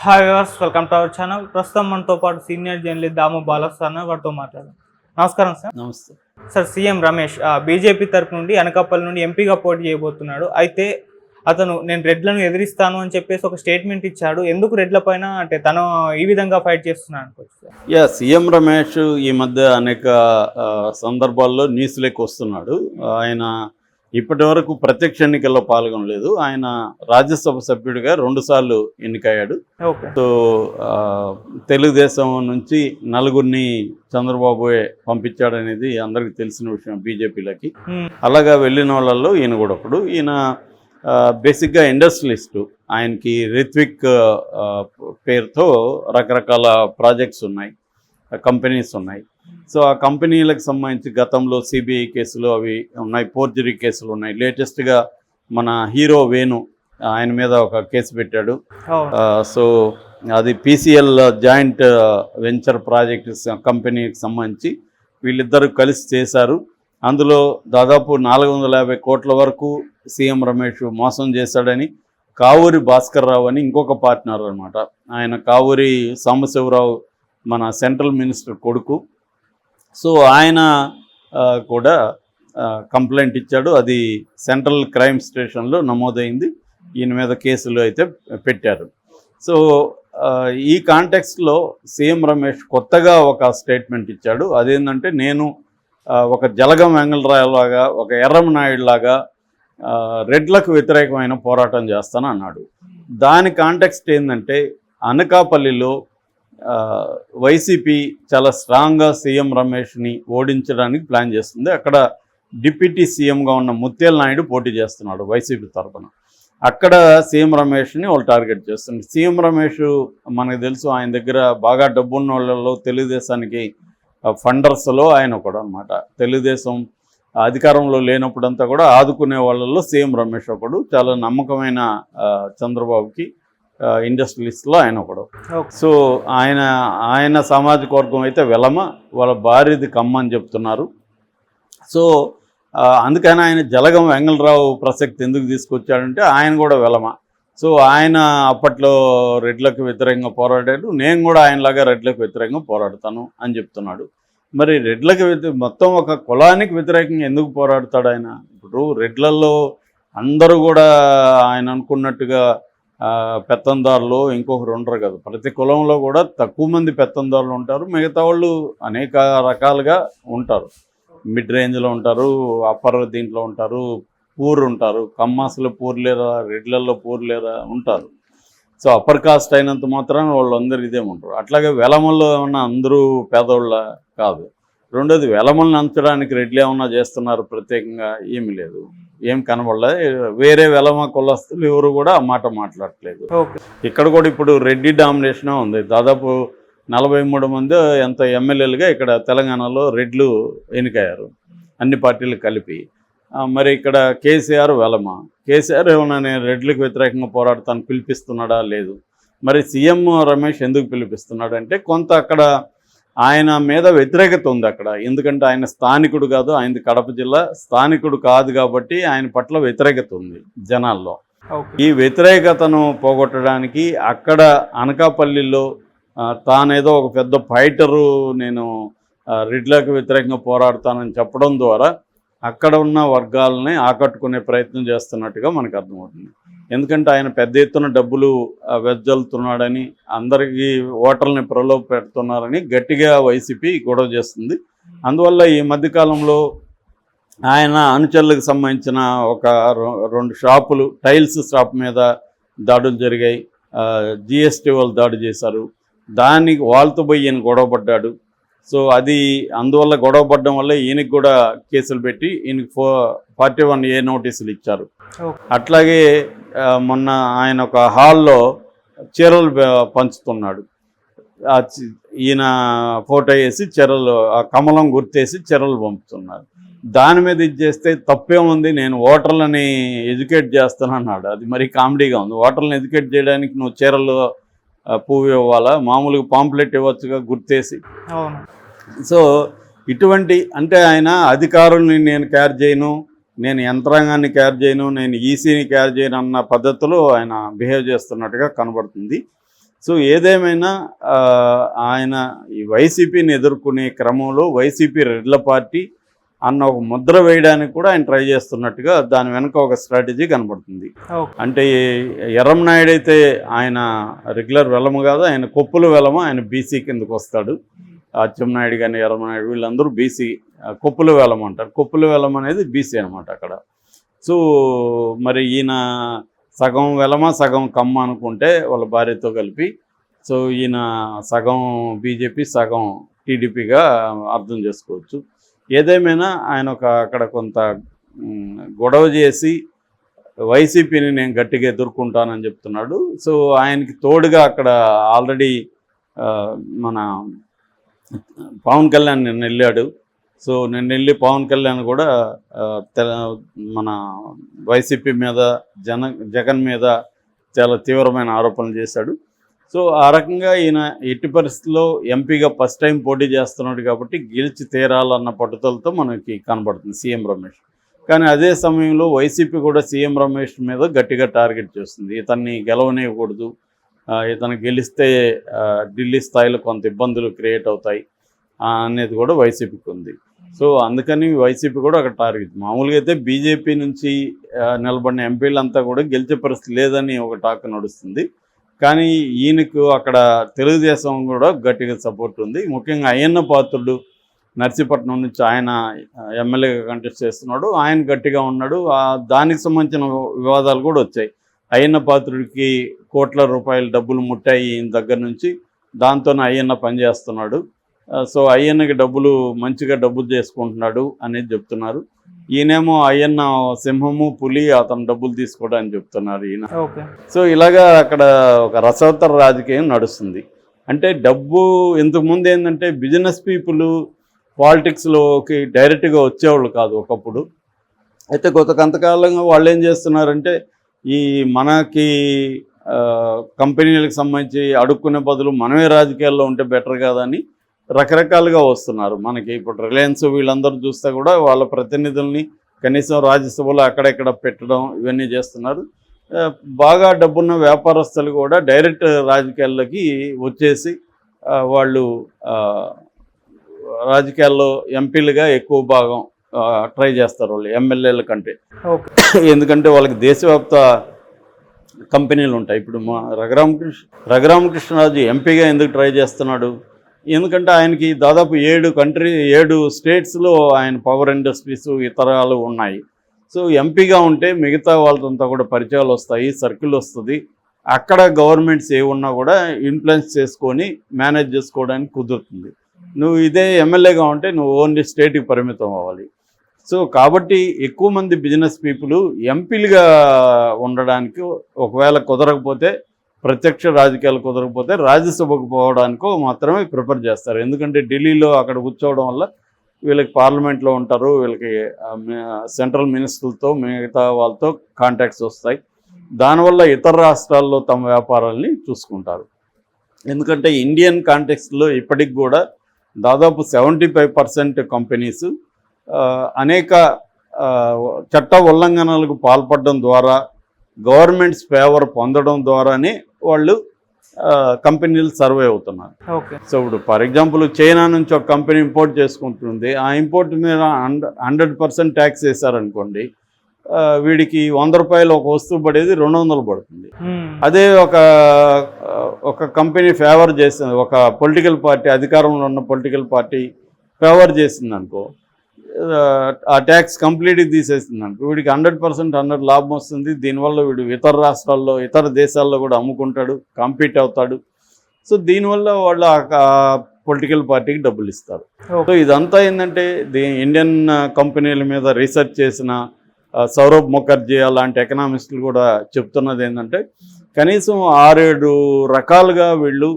Hi viewers, welcome to our channel. ప్రస్తుతం మనతో పాటు సీనియర్ జర్నలిస్ట్ దాము బాలస్వామి వారితో మాట్లాడారు. నమస్కారం సార్. నమస్తే సార్, సీఎం రమేష్ బీజేపీ తరపు నుండి అనకాపల్లి నుండి ఎంపీగా పోటీ చేయబోతున్నాడు. అయితే అతను నేను రెడ్లను ఎదిరిస్తాను అని చెప్పేసి ఒక స్టేట్మెంట్ ఇచ్చాడు. ఎందుకు రెడ్ల పైన అంటే తను ఈ విధంగా ఫైట్ చేస్తున్నాడు అనుకోవచ్చు? సీఎం రమేష్ ఈ మధ్య అనేక సందర్భాల్లో న్యూస్లోకి వస్తున్నాడు. ఆయన ఇప్పటి వరకు ప్రత్యక్ష ఎన్నికల్లో పాల్గొనలేదు. ఆయన రాజ్యసభ సభ్యుడిగా 2 సార్లు ఎన్నికయ్యాడు. సో తెలుగుదేశం నుంచి 4 చంద్రబాబు పంపించాడనేది అందరికీ తెలిసిన విషయం బీజేపీలోకి. అలాగా వెళ్ళిన వాళ్ళల్లో ఈయన కూడా ఒకడు. ఈయన బేసిక్గా ఇండస్ట్రియలిస్టు. ఆయనకి రిత్విక్ పేరుతో రకరకాల ప్రాజెక్ట్స్ ఉన్నాయి, కంపెనీస్ ఉన్నాయి. సో ఆ కంపెనీలకు సంబంధించి గతంలో సిబిఐ కేసులు అవి ఉన్నాయి, ఫోర్జరీ కేసులు ఉన్నాయి. లేటెస్ట్గా మన హీరో వేణు ఆయన మీద ఒక కేసు పెట్టాడు. సో అది పీసీఎల్ జాయింట్ వెంచర్ ప్రాజెక్ట్ కంపెనీకి సంబంధించి వీళ్ళిద్దరూ కలిసి చేశారు. అందులో దాదాపు 450 కోట్ల వరకు సీఎం రమేష్ మోసం చేశాడని కావూరి భాస్కర్ రావు అని ఇంకొక పార్ట్నర్ అనమాట. ఆయన కావూరి సాంబశివరావు మన సెంట్రల్ మినిస్టర్ కొడుకు. సో ఆయన కూడా కంప్లైంట్ ఇచ్చాడు. అది సెంట్రల్ క్రైమ్ స్టేషన్లో నమోదైంది. ఈయన మీద కేసులు అయితే పెట్టారు. సో ఈ కాంటెక్స్ట్లో సీఎం రమేష్ కొత్తగా ఒక స్టేట్మెంట్ ఇచ్చాడు. అదేంటంటే, నేను ఒక జలగం వెంగళరావులాగా, ఒక ఎర్రమనాయుడులాగా రెడ్లకు వ్యతిరేకమైన పోరాటం చేస్తాను అన్నాడు. దాని కాంటెక్స్ట్ ఏంటంటే, అనకాపల్లిలో వైసీపీ చాలా స్ట్రాంగ్గా సీఎం రమేష్ని ఓడించడానికి ప్లాన్ చేస్తుంది. అక్కడ డిప్యూటీ సీఎంగా ఉన్న ముత్యాల నాయుడు పోటీ చేస్తున్నాడు వైసీపీ తరఫున. అక్కడ సీఎం రమేష్ని వాళ్ళు టార్గెట్ చేస్తుంది. సీఎం రమేష్ మనకు తెలుసు, ఆయన దగ్గర బాగా డబ్బున్న వాళ్ళలో తెలుగుదేశానికి ఫండర్స్లో ఆయన ఒకడు అనమాట. తెలుగుదేశం అధికారంలో లేనప్పుడంతా కూడా ఆదుకునే వాళ్ళల్లో సీఎం రమేష్ ఒకడు. చాలా నమ్మకమైన చంద్రబాబుకి ఇండస్ట్రియలిస్ట్లో ఆయన ఒకడు. సో ఆయన సామాజిక వర్గం అయితే వెలమ, వాళ్ళ భార్యది కమ్మ అని చెప్తున్నారు. సో అందుకని ఆయన జలగం వెంగళరావు ప్రసక్తి ఎందుకు తీసుకొచ్చాడంటే, ఆయన కూడా వెలమ. సో ఆయన అప్పట్లో రెడ్లకు వ్యతిరేకంగా పోరాడాడు. నేను కూడా ఆయనలాగా రెడ్లకు వ్యతిరేకంగా పోరాడతాను అని చెప్తున్నాడు. మరి రెడ్లకు మొత్తం ఒక కులానికి వ్యతిరేకంగా ఎందుకు పోరాడతాడు ఆయన? ఇప్పుడు రెడ్లలో అందరూ కూడా ఆయన అనుకున్నట్టుగా పెత్తందారులు ఇంకొకరు ఉండరు కదా. ప్రతి కులంలో కూడా తక్కువ మంది పెత్తందారులు ఉంటారు, మిగతా వాళ్ళు అనేక రకాలుగా ఉంటారు. మిడ్ రేంజ్లో ఉంటారు, అప్పర్ దీంట్లో ఉంటారు, పూర్ ఉంటారు. కమ్మాసులో పూర్ లేరా, రెడ్లలో పూర్ లేరా ఉంటారు. సో అప్పర్ కాస్ట్ అయినంత మాత్రాన వాళ్ళందరూ ఇదేమంటారు. అట్లాగే వెలమల్లో ఏమన్నా అందరూ పేదోళ్ళ కాదు. రెండోది, వెలమల్ని అంచడానికి రెడ్లు ఏమన్నా చేస్తున్నారు ప్రత్యేకంగా? ఏమీ లేదు, ఏం కనబడలే. వేరే వెలమ కులస్తులు ఎవరు కూడా ఆ మాట మాట్లాడట్లేదు. ఇక్కడ కూడా ఇప్పుడు రెడ్డి డామినేషనే ఉంది. దాదాపు 43 మంది ఎంత ఎమ్మెల్యేలుగా ఇక్కడ తెలంగాణలో రెడ్లు ఎన్నికయ్యారు, అన్ని పార్టీలు కలిపి. మరి ఇక్కడ కేసీఆర్ వెలమ. కేసీఆర్ ఏమన్నా నేను రెడ్లకు వ్యతిరేకంగా పోరాడతాను పిలిపిస్తున్నాడా? లేదు. మరి సీఎం రమేష్ ఎందుకు పిలిపిస్తున్నాడు అంటే, కొంత అక్కడ ఆయన మీద వ్యతిరేకత ఉంది అక్కడ. ఎందుకంటే ఆయన స్థానికుడు కాదు, ఆయనది కడప జిల్లా, స్థానికుడు కాదు కాబట్టి ఆయన పట్ల వ్యతిరేకత ఉంది జనాల్లో. ఈ వ్యతిరేకతను పోగొట్టడానికి అక్కడ అనకాపల్లిలో తానేదో ఒక పెద్ద ఫైటరు, నేను రెడ్లకు వ్యతిరేకంగా పోరాడతానని చెప్పడం ద్వారా అక్కడ ఉన్న వర్గాలని ఆకట్టుకునే ప్రయత్నం చేస్తున్నట్టుగా మనకు అర్థమవుతుంది. ఎందుకంటే ఆయన పెద్ద ఎత్తున డబ్బులు వెజ్జల్తున్నాడని, అందరికీ ఓటర్లని ప్రలోభ పెడుతున్నారని గట్టిగా వైసీపీ గొడవ చేస్తుంది. అందువల్ల ఈ మధ్యకాలంలో ఆయన అనుచరులకు సంబంధించిన ఒక 2 షాపులు, టైల్స్ షాప్ మీద దాడులు జరిగాయి. జిఎస్టీ వాళ్ళు దాడి చేశారు. దానికి వాళ్ళతో పోయి ఈయన గొడవపడ్డాడు. సో అది అందువల్ల గొడవపడడం వల్ల ఈయనకి కూడా కేసులు పెట్టి ఈయనకి 41A నోటీసులు ఇచ్చారు. అట్లాగే మొన్న ఆయన ఒక హాల్లో చీరలు పంచుతున్నాడు. ఈయన ఫోటో వేసి చీరలు, కమలం గుర్తేసి చీరలు పంపుతున్నారు. దాని మీద ఇది చేస్తే తప్పేముంది, నేను ఓటర్లని ఎడ్యుకేట్ చేస్తానన్నాడు. అది మరి కామెడీగా ఉంది. ఓటర్లను ఎడ్యుకేట్ చేయడానికి నువ్వు చీరలు పువ్వు ఇవ్వాలా? మామూలుగా పాంప్లెట్ ఇవ్వచ్చుగా గుర్తేసి. సో ఇటువంటి, అంటే ఆయన అధికారుల్ని నేను కేర్ చేయను, నేను యంత్రాంగాన్ని కేర్ చేయను, నేను ఈసీని కేర్ చేయను అన్న పద్ధతిలో ఆయన బిహేవ్ చేస్తున్నట్టుగా కనబడుతుంది. సో ఏదేమైనా ఆయన ఈ వైసీపీని ఎదుర్కొనే క్రమంలో వైసీపీ రెడ్ల పార్టీ అన్న ఒక ముద్ర వేయడానికి కూడా ఆయన ట్రై చేస్తున్నట్టుగా దాని వెనుక ఒక స్ట్రాటజీ కనబడుతుంది. అంటే ఎర్రంనాయుడు అయితే ఆయన రెగ్యులర్ వెలమ కాదు, ఆయన కొప్పుల వెలమ, ఆయన బీసీ కిందకు వస్తాడు. అచ్చెన్నాయుడు కానీ ఎర్రంనాయుడు వీళ్ళందరూ బీసీ, కొప్పుల వేలం అంటారు. కొప్పుల వేలం అనేది బీసీ అనమాట అక్కడ. సో మరి ఈయన సగం వెలమ సగం కమ్మ అనుకుంటే వాళ్ళ భార్యతో కలిపి, సో ఈయన సగం బీజేపీ సగం టీడీపీగా అర్థం చేసుకోవచ్చు. ఏదేమైనా ఆయన అక్కడ కొంత గొడవ చేసి వైసీపీని నేను గట్టిగా ఎదుర్కొంటానని చెప్తున్నాడు. సో ఆయనకి తోడుగా అక్కడ ఆల్రెడీ మన పవన్ కళ్యాణ్ నిన్న వెళ్ళాడు. సో నిన్న వెళ్ళి పవన్ కళ్యాణ్ కూడా మన వైసీపీ మీద జగన్ మీద చాలా తీవ్రమైన ఆరోపణలు చేశాడు. సో ఆ రకంగా ఈయన ఎట్టి పరిస్థితుల్లో ఎంపీగా ఫస్ట్ టైం పోటీ చేస్తున్నాడు కాబట్టి గెలిచి తీరాలన్న పట్టుదలతో మనకి కనబడుతుంది సీఎం రమేష్. కానీ అదే సమయంలో వైసీపీ కూడా సీఎం రమేష్ మీద గట్టిగా టార్గెట్ చేస్తుంది. ఇతన్ని గెలవనివ్వకూడదు, ఇతను గెలిస్తే ఢిల్లీ స్థాయిలో కొంత ఇబ్బందులు క్రియేట్ అవుతాయి అనేది కూడా వైసీపీకి ఉంది. సో అందుకని వైసీపీ కూడా అక్కడ టార్గెట్. మామూలుగా అయితే బీజేపీ నుంచి నిలబడిన ఎంపీలంతా కూడా గెలిచే పరిస్థితి లేదని ఒక టాక్ నడుస్తుంది. కానీ ఈయనకు అక్కడ తెలుగుదేశం కూడా గట్టిగా సపోర్ట్ ఉంది. ముఖ్యంగా అయ్యన్న పాత్రుడు నర్సీపట్నం నుంచి ఆయన ఎమ్మెల్యేగా కంటెస్ట్ చేస్తున్నాడు. ఆయన గట్టిగా ఉన్నాడు. దానికి సంబంధించిన వివాదాలు కూడా వచ్చాయి. అయ్యన్న పాత్రుడికి కోట్ల రూపాయల డబ్బులు ముట్టాయి ఈయన దగ్గర నుంచి, దాంతోనే అయ్యన్న పనిచేస్తున్నాడు. సో అయ్యన్నకి మంచిగా డబ్బులు చేసుకుంటున్నాడు అనేది చెప్తున్నారు. ఈయనేమో అయ్యన్న సింహము పులి, అతను డబ్బులు తీసుకోవడానికి చెప్తున్నారు ఈయన. సో ఇలాగా అక్కడ ఒక రసవత్తర రాజకీయం నడుస్తుంది. అంటే డబ్బు ఇంతకుముందు ఏంటంటే బిజినెస్ పీపుల్ పాలిటిక్స్లోకి డైరెక్ట్గా వచ్చేవాళ్ళు కాదు ఒకప్పుడు. అయితే కొంతకాలంగా వాళ్ళు ఏం చేస్తున్నారంటే ఈ మనకి కంపెనీలకు సంబంధించి అడుక్కునే బదులు మనమే రాజకీయాల్లో ఉంటే బెటర్ కాదని రకరకాలుగా వస్తున్నారు. మనకి ఇప్పుడు రిలయన్స్ వీళ్ళందరూ చూస్తే కూడా వాళ్ళ ప్రతినిధుల్ని కనీసం రాజ్యసభలో అక్కడెక్కడ పెట్టడం ఇవన్నీ చేస్తున్నారు. బాగా డబ్బున్న వ్యాపారస్తులు కూడా డైరెక్ట్ రాజకీయాల్లోకి వచ్చేసి వాళ్ళు రాజకీయాల్లో ఎంపీలుగా ఎక్కువ భాగం ట్రై చేస్తారు వాళ్ళు ఎమ్మెల్యేల కంటే. ఎందుకంటే వాళ్ళకి దేశవ్యాప్త కంపెనీలు ఉంటాయి. ఇప్పుడు మా రఘురామకృష్ణరాజు ఎంపీగా ఎందుకు ట్రై చేస్తున్నాడు? ఎందుకంటే ఆయనకి దాదాపు 7 స్టేట్స్లో ఆయన పవర్ ఇండస్ట్రీస్ ఇతరాలు ఉన్నాయి. సో ఎంపీగా ఉంటే మిగతా వాళ్ళంతా కూడా పరిచయాలు వస్తాయి, సర్కిల్ వస్తుంది. అక్కడ గవర్నమెంట్స్ ఏమున్నా కూడా ఇన్ఫ్లుయెన్స్ చేసుకొని మేనేజ్ చేసుకోవడానికి కుదురుతుంది. నువ్వు ఇదే ఎమ్మెల్యేగా ఉంటే నువ్వు ఓన్లీ స్టేట్కి పరిమితం అవ్వాలి. సో కాబట్టి ఎక్కువ మంది బిజినెస్ పీపుల్ ఎంపీలుగా ఉండడానికి ఒకవేళ కుదరకపోతే, ప్రత్యక్ష రాజకీయాలు కుదరకపోతే రాజ్యసభకు పోవడానికో మాత్రమే ప్రిఫర్ చేస్తారు. ఎందుకంటే ఢిల్లీలో అక్కడ కూర్చోవడం వల్ల వీళ్ళకి పార్లమెంట్లో ఉంటారు, వీళ్ళకి సెంట్రల్ మినిస్టర్లతో మిగతా వాళ్ళతో కాంటాక్ట్స్ వస్తాయి. దానివల్ల ఇతర రాష్ట్రాల్లో తమ వ్యాపారాలని చూసుకుంటారు. ఎందుకంటే ఇండియన్ కాంటెక్స్ట్లో ఇప్పటికి కూడా దాదాపు 75% కంపెనీస్ అనేక చట్ట ఉల్లంఘనలకు పాల్పడడం ద్వారా, గవర్నమెంట్స్ ఫేవర్ పొందడం ద్వారానే వాళ్ళు కంపెనీలు సర్వే అవుతున్నారు. సో ఇప్పుడు ఫర్ ఎగ్జాంపుల్ చైనా నుంచి ఒక కంపెనీ ఇంపోర్ట్ చేసుకుంటుంది. ఆ ఇంపోర్ట్ మీద 100% ట్యాక్స్ వేశారనుకోండి, వీడికి 100 రూపాయలు ఒక వస్తువు పడేది 200 పడుతుంది. అదే ఒక కంపెనీ ఫేవర్ చేసింది, ఒక పొలిటికల్ పార్టీ, అధికారంలో ఉన్న పొలిటికల్ పార్టీ ఫేవర్ చేసింది అనుకో, ఆ ట్యాక్స్ కంప్లీట్గా తీసేస్తుంది అనుకో, వీడికి 100% లాభం వస్తుంది. దీనివల్ల వీడు ఇతర రాష్ట్రాల్లో ఇతర దేశాల్లో కూడా అమ్ముకుంటాడు, కాంపీట్ అవుతాడు. సో దీనివల్ల వాళ్ళు ఆ పొలిటికల్ పార్టీకి డబ్బులు ఇస్తారు. సో ఇదంతా ఏంటంటే ఇండియన్ కంపెనీల మీద రీసెర్చ్ చేసిన సౌరభ్ ముఖర్జీ అలాంటి ఎకనామిస్టులు కూడా చెప్తున్నది ఏంటంటే కనీసం 6-7 రకాలుగా వీళ్ళు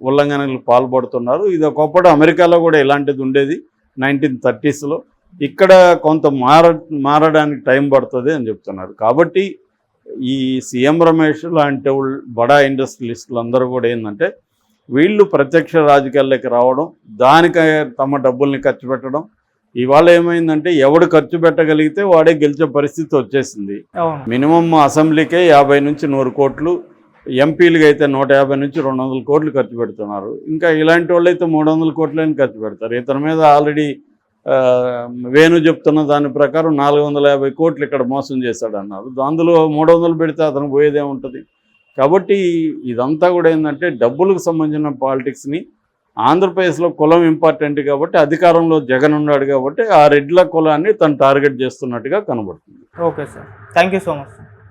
ఉల్లంఘనలకు పాల్పడుతున్నారు. ఇది ఒకప్పుడు అమెరికాలో కూడా ఇలాంటిది ఉండేది 1930s. ఇక్కడ కొంత మారడానికి టైం పడుతుంది అని చెప్తున్నారు. కాబట్టి ఈ సీఎం రమేష్ లాంటి బడా ఇండస్ట్రియలిస్టులు అందరూ కూడా ఏంటంటే వీళ్ళు ప్రత్యక్ష రాజకీయాల్లోకి రావడం, దానికి తమ డబ్బుల్ని ఖర్చు పెట్టడం. ఇవాళ ఏమైందంటే ఎవడు ఖర్చు పెట్టగలిగితే వాడే గెలిచే పరిస్థితి వచ్చేసింది. మినిమం అసెంబ్లీకే 50 నుంచి 100 కోట్లు, ఎంపీలుగా అయితే 150 నుంచి 200 కోట్లు ఖర్చు పెడుతున్నారు. ఇంకా ఇలాంటి వాళ్ళు అయితే 300 కోట్లని ఖర్చు పెడతారు. ఇతని మీద ఆల్రెడీ వేణు చెప్తున్న దాని ప్రకారం 450 కోట్లు ఇక్కడ మోసం చేశాడన్నారు. అందులో 300 పెడితే అతను పోయేదే ఉంటుంది. కాబట్టి ఇదంతా కూడా ఏంటంటే డబ్బులకు సంబంధించిన పాలిటిక్స్ని ఆంధ్రప్రదేశ్లో కులం ఇంపార్టెంట్ కాబట్టి అధికారంలో జగన్ ఉన్నాడు కాబట్టి ఆ రెడ్ల కులాన్ని తను టార్గెట్ చేస్తున్నట్టుగా కనబడుతుంది. Okay sir, thank you so much.